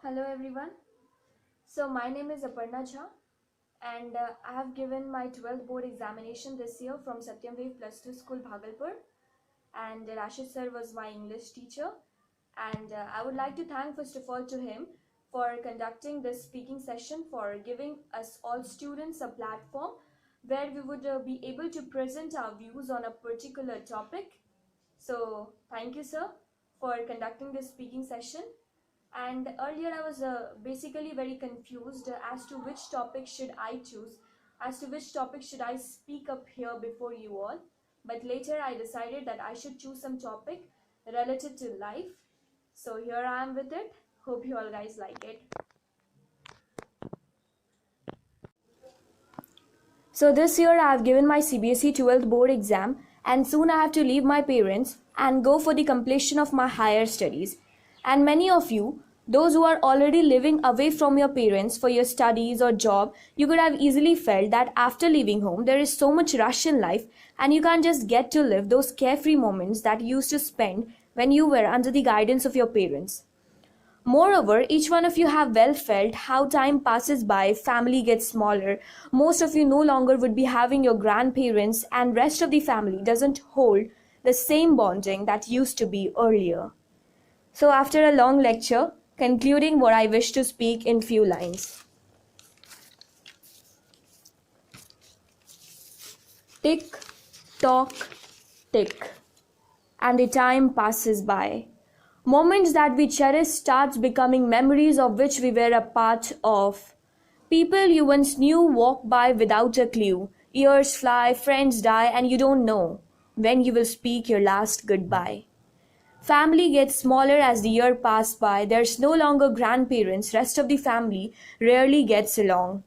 Hello everyone. So my name is Aparna Jha and I have given my 12th board examination this year from Satyam Wave Plus 2 School Bhagalpur, and Rashid sir was my English teacher, and I would like to thank first of all to him for conducting this speaking session, for giving us all students a platform where we would be able to present our views on a particular topic. So thank you sir for conducting this speaking session. And earlier I was basically very confused as to which topic should I choose, as to which topic should I speak up here before you all. But later I decided that I should choose some topic related to life. So here I am with it. Hope you all guys like it. So this year I have given my CBSE 12th board exam, and soon I have to leave my parents and go for the completion of my higher studies. And many of you, those who are already living away from your parents for your studies or job, you could have easily felt that after leaving home there is so much rush in life and you can't just get to live those carefree moments that you used to spend when you were under the guidance of your parents. Moreover, each one of you have well felt how time passes by, family gets smaller, most of you no longer would be having your grandparents, and rest of the family doesn't hold the same bonding that used to be earlier. So after a long lecture, concluding what I wish to speak in few lines. Tick, tock, tick, and the time passes by. Moments that we cherish starts becoming memories of which we were a part of. People you once knew walk by without a clue. Years fly, friends die, and you don't know when you will speak your last goodbye. Family gets smaller as the year passes by. There's no longer grandparents. Rest of the family rarely gets along.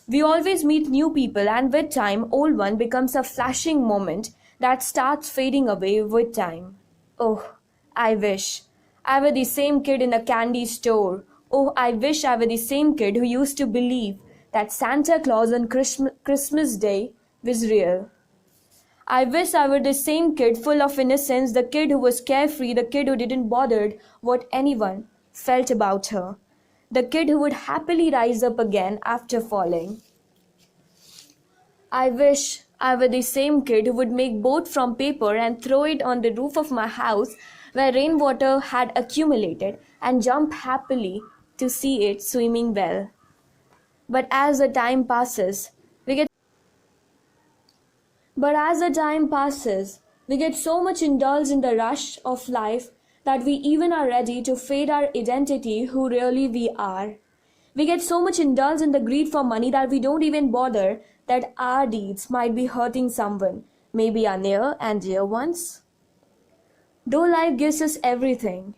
We always meet new people, and with time, old one becomes a flashing moment that starts fading away with time. Oh, I wish I were the same kid in a candy store. Oh, I wish I were the same kid who used to believe that Santa Claus on Christmas Day was real. I wish I were the same kid full of innocence, the kid who was carefree, the kid who didn't bother what anyone felt about her, the kid who would happily rise up again after falling. I wish I were the same kid who would make boat from paper and throw it on the roof of my house where rainwater had accumulated and jump happily to see it swimming well. But as the time passes, we get so much indulged in the rush of life that we even are ready to fade our identity who really we are. We get so much indulged in the greed for money that we don't even bother that our deeds might be hurting someone, maybe our near and dear ones. Though life gives us everything,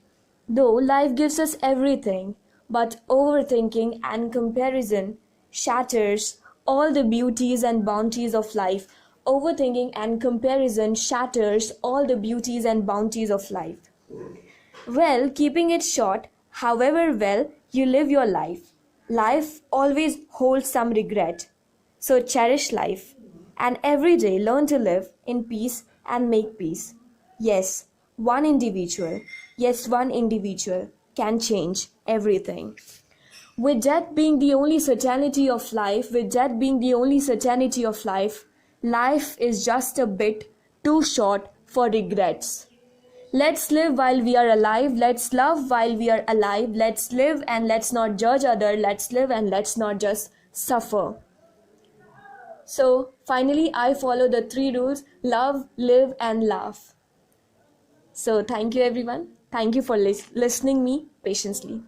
but overthinking and comparison shatters all the beauties and bounties of life. Overthinking and comparison shatters all the beauties and bounties of life. Well, keeping it short, however well you live your life, life always holds some regret. So cherish life and every day learn to live in peace and make peace. Yes, one individual can change everything. With death being the only certainty of life, life is just a bit too short for regrets. Let's live while we are alive. Let's love while we are alive. Let's live and let's not judge others. Let's live and let's not just suffer. So finally, I follow the 3 rules: love, live, and laugh. So thank you everyone. Thank you for listening me patiently.